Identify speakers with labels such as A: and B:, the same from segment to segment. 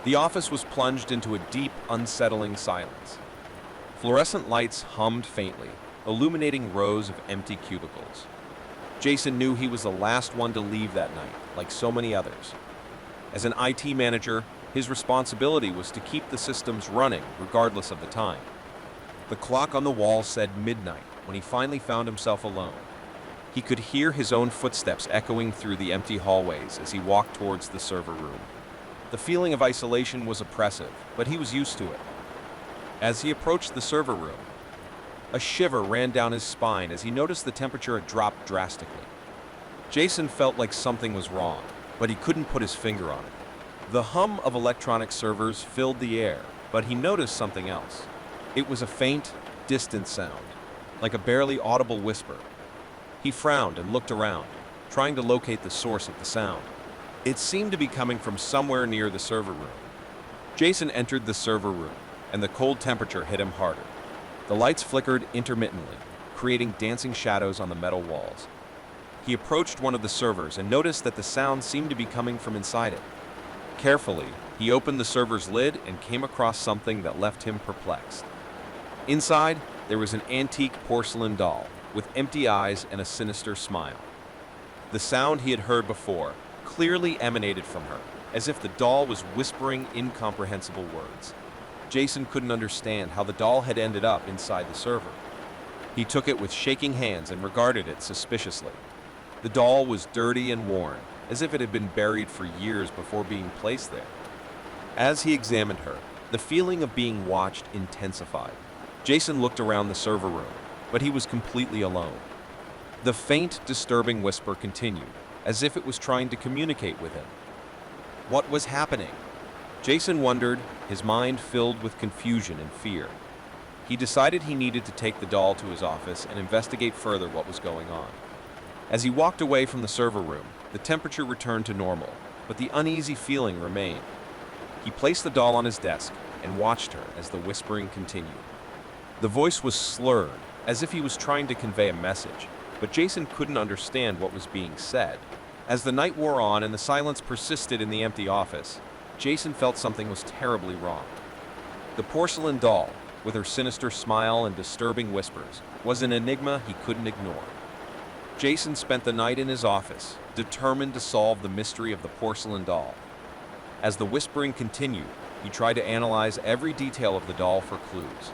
A: The office was plunged into a deep, unsettling silence. Fluorescent lights hummed faintly, illuminating rows of empty cubicles. Jason knew he was the last one to leave that night, like so many others. As an IT manager, his responsibility was to keep the systems running, regardless of the time. The clock on the wall said midnight when he finally found himself alone. He could hear his own footsteps echoing through the empty hallways as he walked towards the server room. The feeling of isolation was oppressive, but he was used to it. As he approached the server room, a shiver ran down his spine as he noticed the temperature had dropped drastically. Jason felt like something was wrong, but he couldn't put his finger on it. The hum of electronic servers filled the air, but he noticed something else. It was a faint, distant sound, like a barely audible whisper. He frowned and looked around, trying to locate the source of the sound. It seemed to be coming from somewhere near the server room. Jason entered the server room, and the cold temperature hit him harder. The lights flickered intermittently, creating dancing shadows on the metal walls. He approached one of the servers and noticed that the sound seemed to be coming from inside it. Carefully, he opened the server's lid and came across something that left him perplexed. Inside, there was an antique porcelain doll with empty eyes and a sinister smile. The sound he had heard before clearly emanated from her, as if the doll was whispering incomprehensible words. Jason couldn't understand how the doll had ended up inside the server. He took it with shaking hands and regarded it suspiciously. The doll was dirty and worn, as if it had been buried for years before being placed there. As he examined her, the feeling of being watched intensified. Jason looked around the server room, but he was completely alone. The faint, disturbing whisper continued, as if it was trying to communicate with him. What was happening? Jason wondered, his mind filled with confusion and fear. He decided he needed to take the doll to his office and investigate further what was going on. As he walked away from the server room, the temperature returned to normal, but the uneasy feeling remained. He placed the doll on his desk and watched her as the whispering continued. The voice was slurred, as if he was trying to convey a message, but Jason couldn't understand what was being said. As the night wore on and the silence persisted in the empty office, Jason felt something was terribly wrong. The porcelain doll, with her sinister smile and disturbing whispers, was an enigma he couldn't ignore. Jason spent the night in his office, determined to solve the mystery of the porcelain doll. As the whispering continued, he tried to analyze every detail of the doll for clues.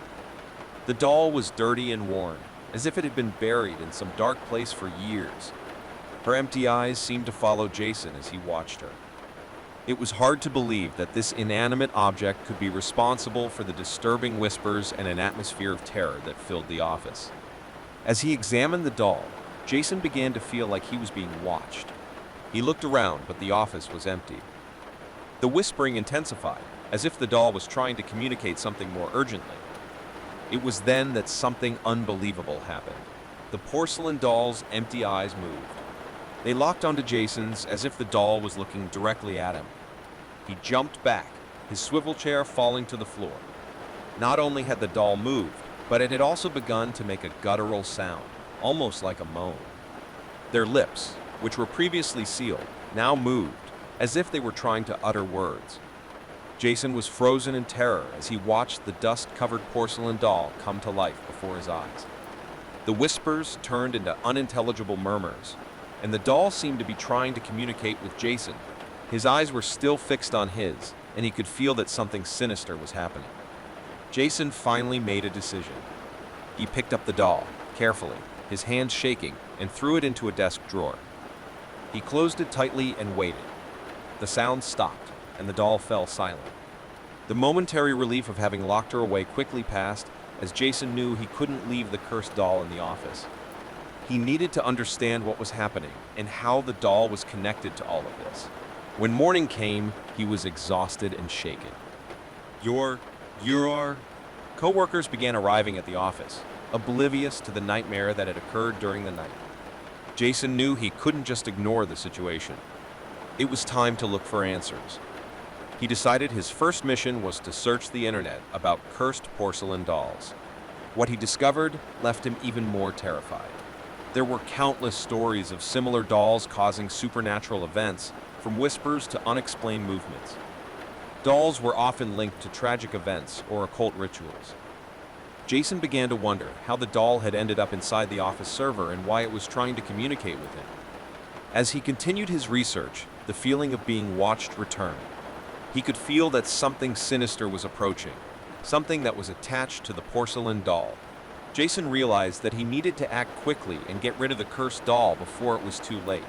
A: The doll was dirty and worn, as if it had been buried in some dark place for years. Her empty eyes seemed to follow Jason as he watched her. It was hard to believe that this inanimate object could be responsible for the disturbing whispers and an atmosphere of terror that filled the office. As he examined the doll, Jason began to feel like he was being watched. He looked around, but the office was empty. The whispering intensified, as if the doll was trying to communicate something more urgently. It was then that something unbelievable happened. The porcelain doll's empty eyes moved. They locked onto Jason's as if the doll was looking directly at him. He jumped back, his swivel chair falling to the floor. Not only had the doll moved, but it had also begun to make a guttural sound, almost like a moan. Their lips, which were previously sealed, now moved, as if they were trying to utter words. Jason was frozen in terror as he watched the dust-covered porcelain doll come to life before his eyes. The whispers turned into unintelligible murmurs, and the doll seemed to be trying to communicate with Jason. His eyes were still fixed on his, and he could feel that something sinister was happening. Jason finally made a decision. He picked up the doll, carefully, his hands shaking, and threw it into a desk drawer. He closed it tightly and waited. The sound stopped, and the doll fell silent. The momentary relief of having locked her away quickly passed, as Jason knew he couldn't leave the cursed doll in the office. He needed to understand what was happening and how the doll was connected to all of this. When morning came, he was exhausted and shaken. Your coworkers began arriving at the office, oblivious to the nightmare that had occurred during the night. Jason knew he couldn't just ignore the situation. It was time to look for answers. He decided his first mission was to search the internet about cursed porcelain dolls. What he discovered left him even more terrified. There were countless stories of similar dolls causing supernatural events, from whispers to unexplained movements. Dolls were often linked to tragic events or occult rituals. Jason began to wonder how the doll had ended up inside the office server and why it was trying to communicate with him. As he continued his research, the feeling of being watched returned. He could feel that something sinister was approaching, something that was attached to the porcelain doll. Jason realized that he needed to act quickly and get rid of the cursed doll before it was too late.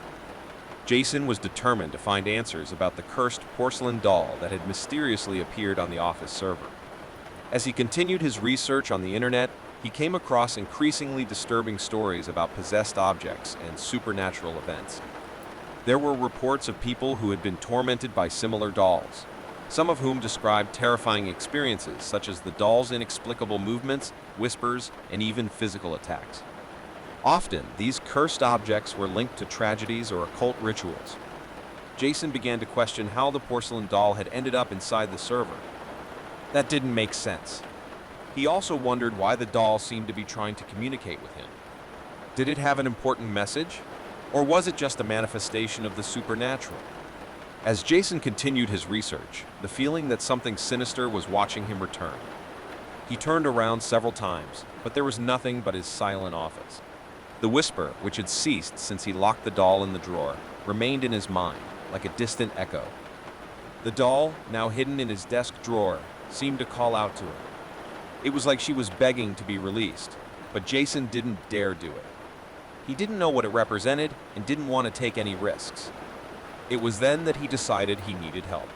A: Jason was determined to find answers about the cursed porcelain doll that had mysteriously appeared on the office server. As he continued his research on the internet, he came across increasingly disturbing stories about possessed objects and supernatural events. There were reports of people who had been tormented by similar dolls, some of whom described terrifying experiences such as the doll's inexplicable movements, whispers, and even physical attacks. Often, these cursed objects were linked to tragedies or occult rituals. Jason began to question how the porcelain doll had ended up inside the server. That didn't make sense. He also wondered why the doll seemed to be trying to communicate with him. Did it have an important message? Or was it just a manifestation of the supernatural? As Jason continued his research, the feeling that something sinister was watching him returned. He turned around several times, but there was nothing but his silent office. The whisper, which had ceased since he locked the doll in the drawer, remained in his mind, like a distant echo. The doll, now hidden in his desk drawer, seemed to call out to him. It was like she was begging to be released, but Jason didn't dare do it. He didn't know what it represented and didn't want to take any risks. It was then that he decided he needed help.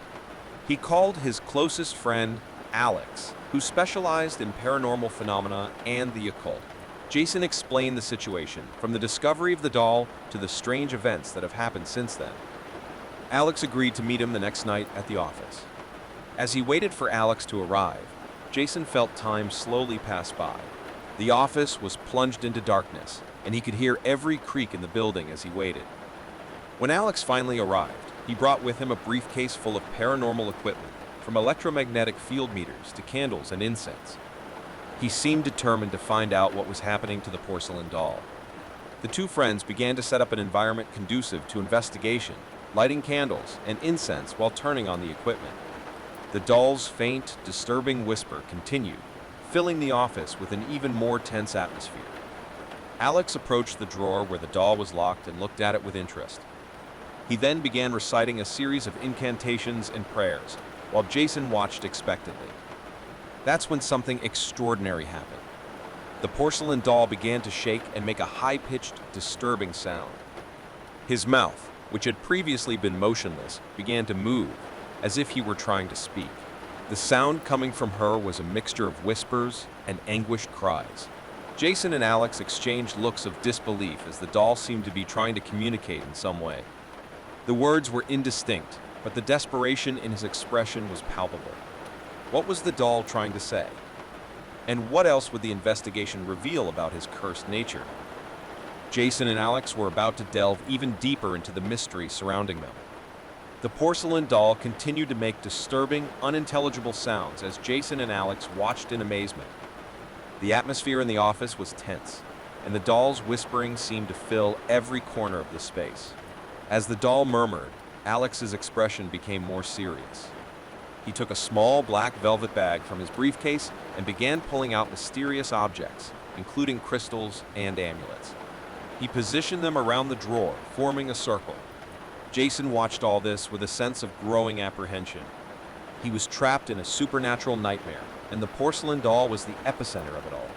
A: He called his closest friend, Alex, who specialized in paranormal phenomena and the occult. Jason explained the situation, from the discovery of the doll to the strange events that have happened since then. Alex agreed to meet him the next night at the office. As he waited for Alex to arrive, Jason felt time slowly pass by. The office was plunged into darkness, and he could hear every creak in the building as he waited. When Alex finally arrived, he brought with him a briefcase full of paranormal equipment, from electromagnetic field meters to candles and incense. He seemed determined to find out what was happening to the porcelain doll. The two friends began to set up an environment conducive to investigation, lighting candles and incense while turning on the equipment. The doll's faint, disturbing whisper continued, filling the office with an even more tense atmosphere. Alex approached the drawer where the doll was locked and looked at it with interest. He then began reciting a series of incantations and prayers, while Jason watched expectantly. That's when something extraordinary happened. The porcelain doll began to shake and make a high-pitched, disturbing sound. His mouth, which had previously been motionless, began to move, as if he were trying to speak. The sound coming from her was a mixture of whispers and anguished cries. Jason and Alex exchanged looks of disbelief as the doll seemed to be trying to communicate in some way. The words were indistinct, but the desperation in his expression was palpable. What was the doll trying to say? And what else would the investigation reveal about his cursed nature? Jason and Alex were about to delve even deeper into the mystery surrounding them. The porcelain doll continued to make disturbing, unintelligible sounds as Jason and Alex watched in amazement. The atmosphere in the office was tense, and the doll's whispering seemed to fill every corner of the space. As the doll murmured, Alex's expression became more serious. He took a small black velvet bag from his briefcase and began pulling out mysterious objects, including crystals and amulets. He positioned them around the drawer, forming a circle. Jason watched all this with a sense of growing apprehension. He was trapped in a supernatural nightmare, and the porcelain doll was the epicenter of it all.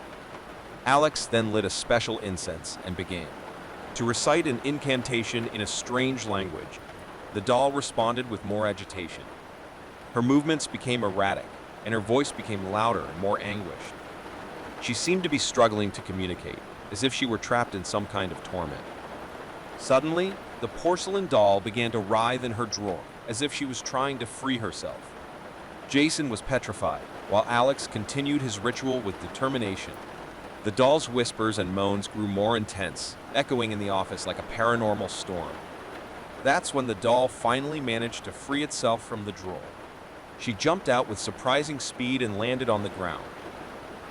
A: Alex then lit a special incense and began to recite an incantation in a strange language. The doll responded with more agitation. Her movements became erratic, and her voice became louder and more anguished. She seemed to be struggling to communicate, as if she were trapped in some kind of torment. Suddenly, the porcelain doll began to writhe in her drawer, as if she was trying to free herself. Jason was petrified, while Alex continued his ritual with determination. The doll's whispers and moans grew more intense, echoing in the office like a paranormal storm. That's when the doll finally managed to free itself from the drawer. She jumped out with surprising speed and landed on the ground.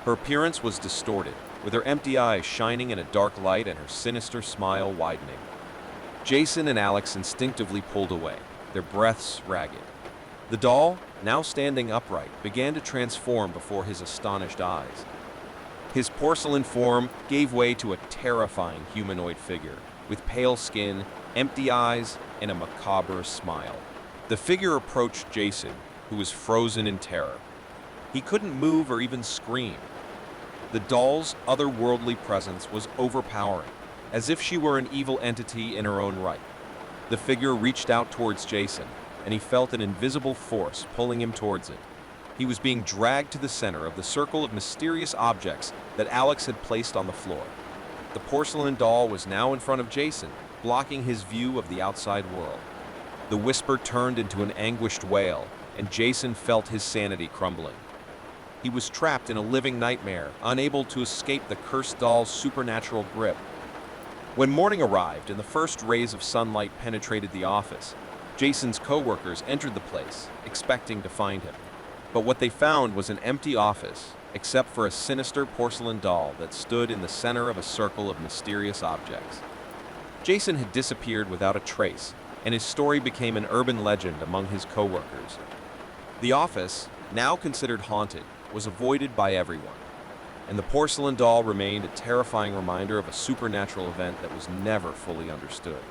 A: Her appearance was distorted, with her empty eyes shining in a dark light and her sinister smile widening. Jason and Alex instinctively pulled away, their breaths ragged. The doll, now standing upright, began to transform before his astonished eyes. His porcelain form gave way to a terrifying humanoid figure, with pale skin, empty eyes, and a macabre smile. The figure approached Jason, who was frozen in terror. He couldn't move or even scream. The doll's otherworldly presence was overpowering, as if she were an evil entity in her own right. The figure reached out towards Jason, and he felt an invisible force pulling him towards it. He was being dragged to the center of the circle of mysterious objects that Alex had placed on the floor. The porcelain doll was now in front of Jason, blocking his view of the outside world. The whisper turned into an anguished wail, and Jason felt his sanity crumbling. He was trapped in a living nightmare, unable to escape the cursed doll's supernatural grip. When morning arrived and the first rays of sunlight penetrated the office, Jason's co-workers entered the place, expecting to find him. But what they found was an empty office, except for a sinister porcelain doll that stood in the center of a circle of mysterious objects. Jason had disappeared without a trace, and his story became an urban legend among his co-workers. The office, now considered haunted, was avoided by everyone, and the porcelain doll remained a terrifying reminder of a supernatural event that was never fully understood.